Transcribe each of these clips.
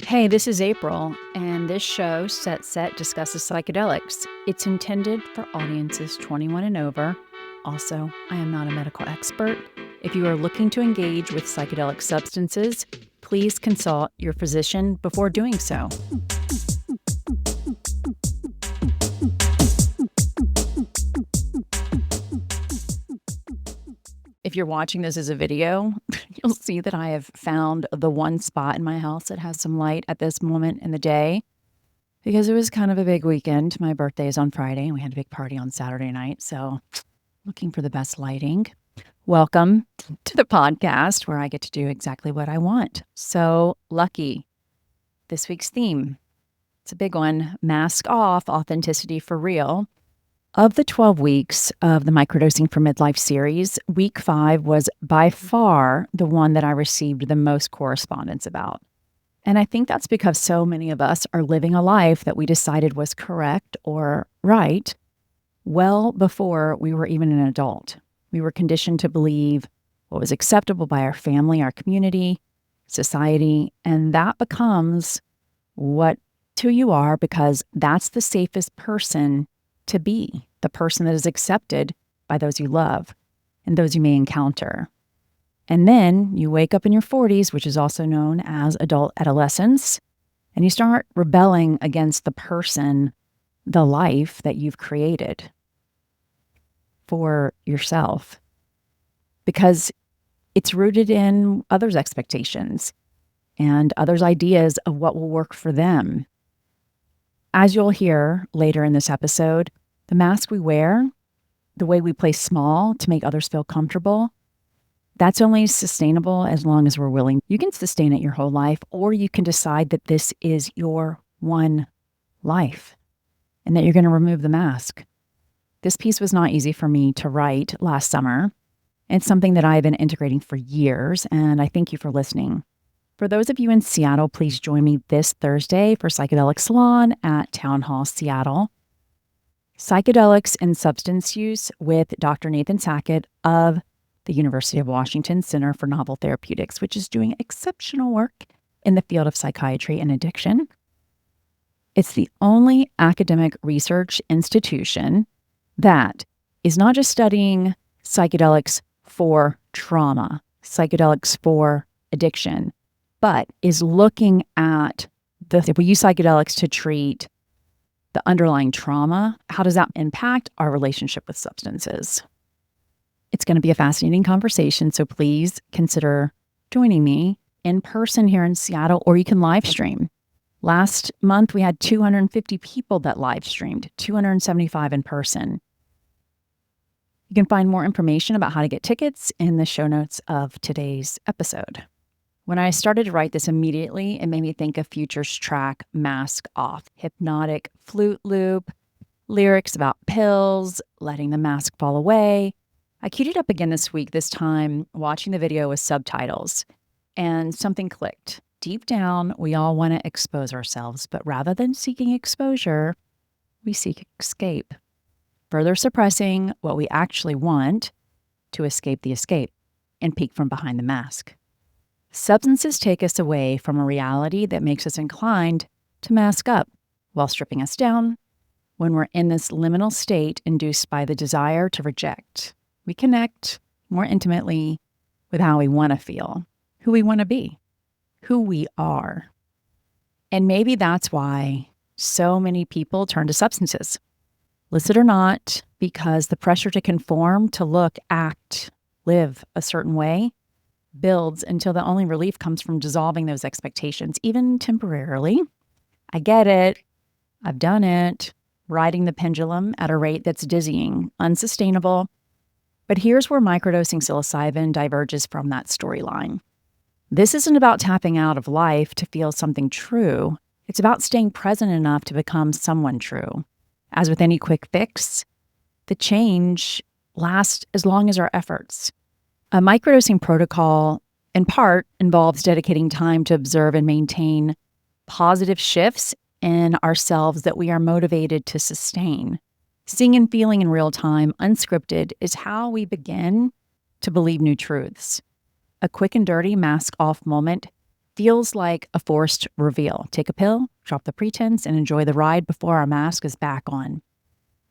Hey, this is April, and this show, Set discusses psychedelics. It's intended for audiences 21 and over. Also, I am not a medical expert. If you are looking to engage with psychedelic substances, please consult your physician before doing so. If you're watching this as a video, you'll see that I have found the one spot in my house that has some light at this moment in the day because it was kind of a big weekend. My birthday is on Friday and we had a big party on Saturday night. So looking for the best lighting. Welcome to the podcast where I get to do exactly what I want. So lucky. This week's theme, it's a big one, mask off, authenticity for real. Of the 12 weeks of the Microdosing for Midlife series, week 5 was by far the one that I received the most correspondence about. And I think that's because so many of us are living a life that we decided was correct or right well before we were even an adult. We were conditioned to believe what was acceptable by our family, our community, society, and that becomes who you are because that's the safest person to be, the person that is accepted by those you love and those you may encounter. And then you wake up in your 40s, which is also known as adult adolescence, and you start rebelling against the person, the life that you've created for yourself, because it's rooted in others' expectations and others' ideas of what will work for them. As you'll hear later in this episode, the mask we wear, the way we play small to make others feel comfortable, that's only sustainable as long as we're willing. You can sustain it your whole life, or you can decide that this is your one life and that you're going to remove the mask. This piece was not easy for me to write last summer. It's something that I've been integrating for years, and I thank you for listening. For those of you in Seattle, please join me this Thursday for Psychedelic Salon at Town Hall Seattle. Psychedelics and Substance Use with Dr. Nathan Sackett of the University of Washington Center for Novel Therapeutics, which is doing exceptional work in the field of psychiatry and addiction. It's the only academic research institution that is not just studying psychedelics for trauma, psychedelics for addiction, but is looking at if we use psychedelics to treat the underlying trauma, how does that impact our relationship with substances? It's going to be a fascinating conversation, so please consider joining me in person here in Seattle, or you can live stream. Last month, we had 250 people that live streamed, 275 in person. You can find more information about how to get tickets in the show notes of today's episode. When I started to write this immediately, it made me think of Future's track, Mask Off, hypnotic flute loop, lyrics about pills, letting the mask fall away. I queued it up again this week, this time watching the video with subtitles, and something clicked. Deep down, we all want to expose ourselves, but rather than seeking exposure, we seek escape, further suppressing what we actually want to escape the escape and peek from behind the mask. Substances take us away from a reality that makes us inclined to mask up while stripping us down. When we're in this liminal state induced by the desire to reject, we connect more intimately with how we want to feel, who we want to be, who we are. And maybe that's why so many people turn to substances, illicit or not, because the pressure to conform, to look, act, live a certain way builds until the only relief comes from dissolving those expectations, even temporarily. I get it. I've done it. Riding the pendulum at a rate that's dizzying, unsustainable. But here's where microdosing psilocybin diverges from that storyline. This isn't about tapping out of life to feel something true. It's about staying present enough to become someone true. As with any quick fix, the change lasts as long as our efforts. A microdosing protocol, in part, involves dedicating time to observe and maintain positive shifts in ourselves that we are motivated to sustain. Seeing and feeling in real time, unscripted, is how we begin to believe new truths. A quick and dirty mask-off moment feels like a forced reveal. Take a pill, drop the pretense, and enjoy the ride before our mask is back on.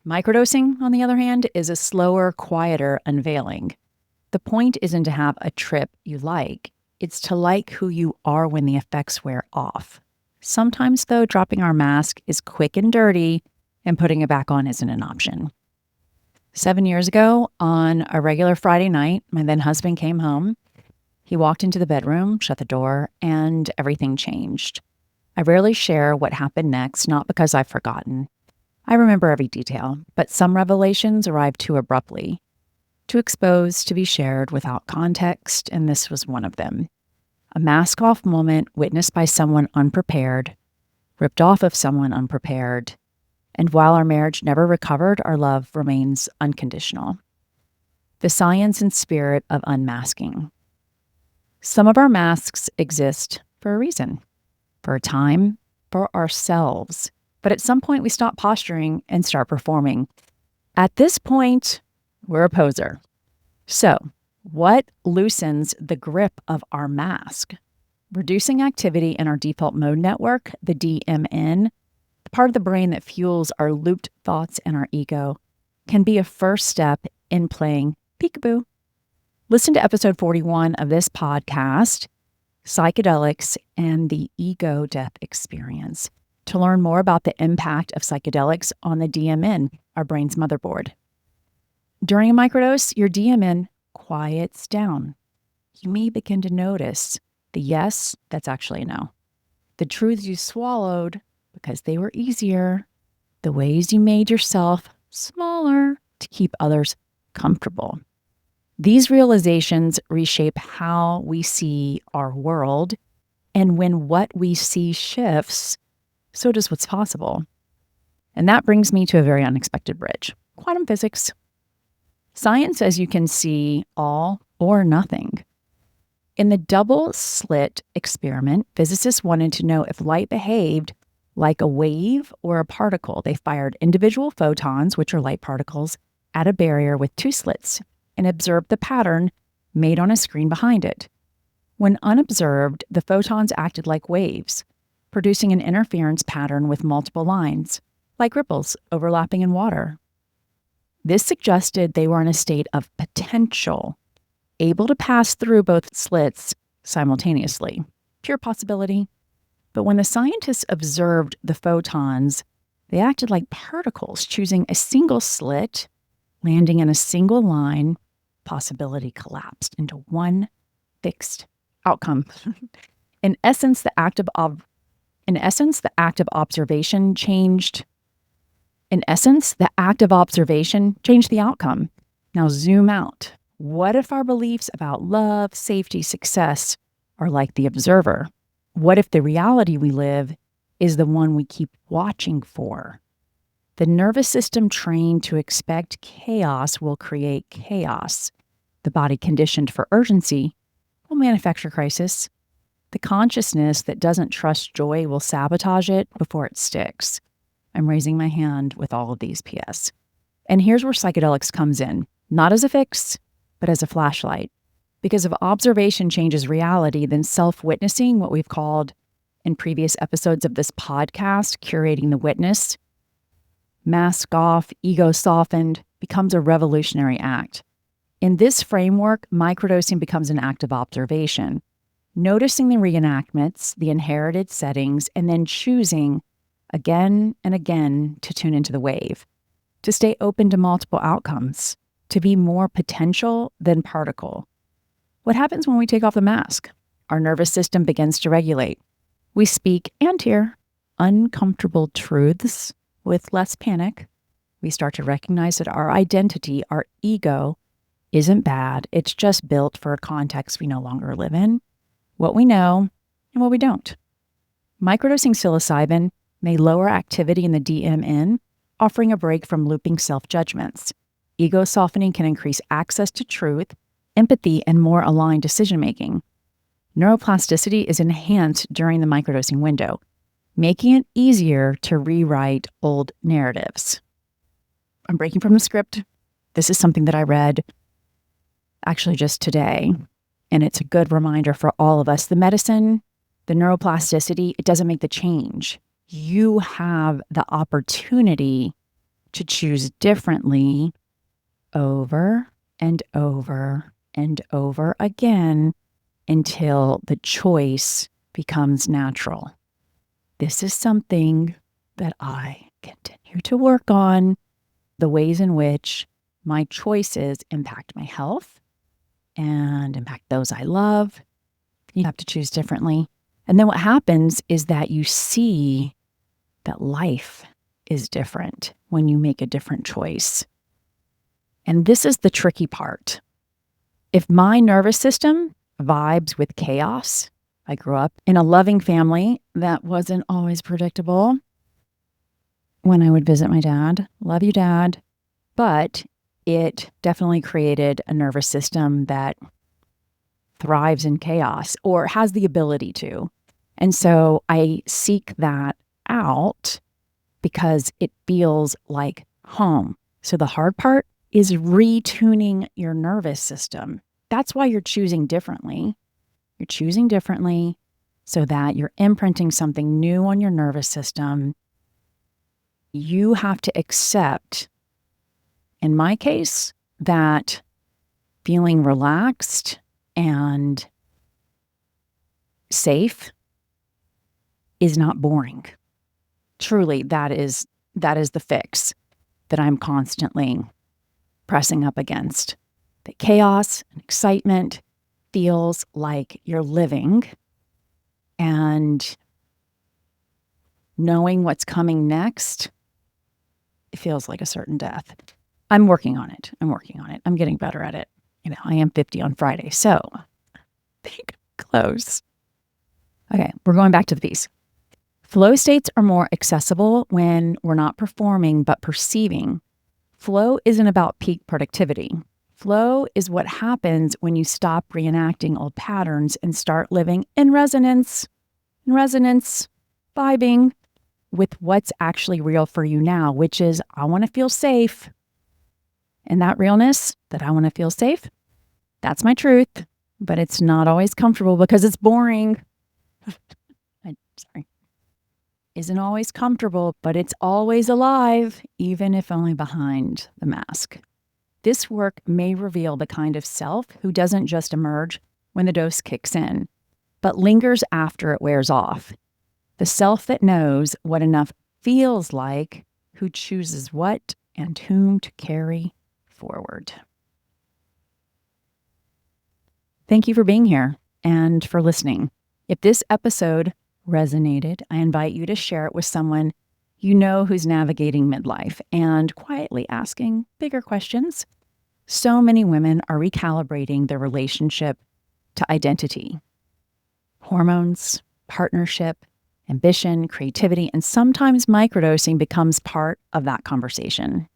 Microdosing, on the other hand, is a slower, quieter unveiling. The point isn't to have a trip you like. It's to like who you are when the effects wear off. Sometimes, though, dropping our mask is quick and dirty, and putting it back on isn't an option. 7 years ago, on a regular Friday night, my then husband came home. He walked into the bedroom, shut the door, and everything changed. I rarely share what happened next, not because I've forgotten. I remember every detail, but some revelations arrived too abruptly, too exposed to be shared without context, and this was one of them. A mask-off moment witnessed by someone unprepared, ripped off of someone unprepared, and while our marriage never recovered, our love remains unconditional. The science and spirit of unmasking. Some of our masks exist for a reason, for a time, for ourselves. But at some point, we stop posturing and start performing. At this point, we're a poser. So, what loosens the grip of our mask? Reducing activity in our default mode network, the DMN, the part of the brain that fuels our looped thoughts and our ego, can be a first step in playing peekaboo. Listen to episode 41 of this podcast, Psychedelics and the Ego Death Experience, to learn more about the impact of psychedelics on the DMN, our brain's motherboard. During a microdose, your DMN quiets down. You may begin to notice the yes that's actually a no, the truths you swallowed because they were easier, the ways you made yourself smaller to keep others comfortable. These realizations reshape how we see our world, and when what we see shifts, so does what's possible. And that brings me to a very unexpected bridge. Quantum physics. Science, as you can see, all or nothing. In the double slit experiment, physicists wanted to know if light behaved like a wave or a particle. They fired individual photons, which are light particles, at a barrier with two slits and observed the pattern made on a screen behind it. When unobserved, the photons acted like waves, producing an interference pattern with multiple lines, like ripples overlapping in water. This suggested they were in a state of potential, able to pass through both slits simultaneously. Pure possibility. But when the scientists observed the photons, they acted like particles, choosing a single slit, landing in a single line. Possibility collapsed into one fixed outcome. In essence, the act of observation changed the outcome. Now zoom out. What if our beliefs about love, safety, success are like the observer? What if the reality we live is the one we keep watching for? The nervous system trained to expect chaos will create chaos. The body conditioned for urgency will manufacture crisis. The consciousness that doesn't trust joy will sabotage it before it sticks. I'm raising my hand with all of these PS. And here's where psychedelics comes in, not as a fix, but as a flashlight. Because if observation changes reality, then self-witnessing, what we've called in previous episodes of this podcast, curating the witness, mask off, ego softened, becomes a revolutionary act. In this framework, microdosing becomes an act of observation, noticing the reenactments, the inherited settings, and then choosing again and again to tune into the wave, to stay open to multiple outcomes, to be more potential than particle. What happens when we take off the mask? Our nervous system begins to regulate. We speak and hear uncomfortable truths with less panic. We start to recognize that our identity, our ego, isn't bad. It's just built for a context we no longer live in, what we know and what we don't. Microdosing psilocybin may lower activity in the DMN, offering a break from looping self-judgments. Ego softening can increase access to truth, empathy, and more aligned decision-making. Neuroplasticity is enhanced during the microdosing window, making it easier to rewrite old narratives. I'm breaking from the script. This is something that I read actually just today, and it's a good reminder for all of us. The medicine the neuroplasticity, it doesn't make the change. You have the opportunity to choose differently over and over and over again until the choice becomes natural. This is something that I continue to work on, the ways in which my choices impact my health and impact those I love. You have to choose differently. And then what happens is that you see that life is different when you make a different choice. And this is the tricky part. If my nervous system vibes with chaos, I grew up in a loving family that wasn't always predictable. When I would visit my dad, love you, Dad, but it definitely created a nervous system that thrives in chaos or has the ability to. And so I seek that out because it feels like home. So the hard part is retuning your nervous system. That's why you're choosing differently. You're choosing differently so that you're imprinting something new on your nervous system. You have to accept, in my case, that feeling relaxed and safe is not boring. Truly, that is the fix that I'm constantly pressing up against. That chaos and excitement feels like you're living, and knowing what's coming next, it feels like a certain death. I'm working on it. I'm getting better at it. I am 50 on Friday, so I think I'm close. Okay, we're going back to the piece. Flow states are more accessible when we're not performing but perceiving. Flow isn't about peak productivity. Flow is what happens when you stop reenacting old patterns and start living in resonance, vibing with what's actually real for you now, which is, I want to feel safe. And that realness, that I want to feel safe, that's my truth, but it's not always comfortable because it's boring. Isn't always comfortable, but it's always alive, even if only behind the mask. This work may reveal the kind of self who doesn't just emerge when the dose kicks in, but lingers after it wears off. The self that knows what enough feels like, who chooses what and whom to carry forward. Thank you for being here and for listening. If this episode resonated, I invite you to share it with someone you know who's navigating midlife and quietly asking bigger questions. So many women are recalibrating their relationship to identity, hormones, partnership, ambition, creativity, and sometimes microdosing becomes part of that conversation.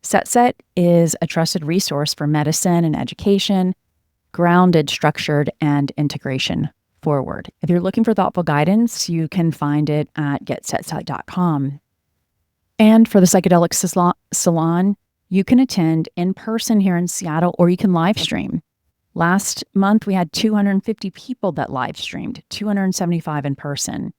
Set is a trusted resource for medicine and education, grounded, structured, and integration forward. If you're looking for thoughtful guidance, you can find it at getsetset.com. And for the Psychedelic Salon, you can attend in person here in Seattle, or you can live stream. Last month, we had 250 people that live streamed, 275 in person.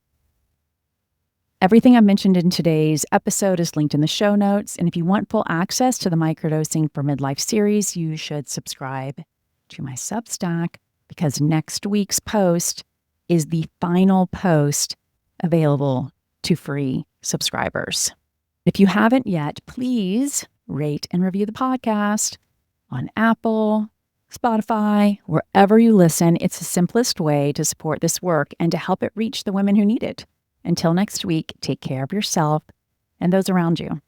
Everything I mentioned in today's episode is linked in the show notes. And if you want full access to the Microdosing for Midlife series, you should subscribe to my Substack, because next week's post is the final post available to free subscribers. If you haven't yet, please rate and review the podcast on Apple, Spotify, wherever you listen. It's the simplest way to support this work and to help it reach the women who need it. Until next week, take care of yourself and those around you.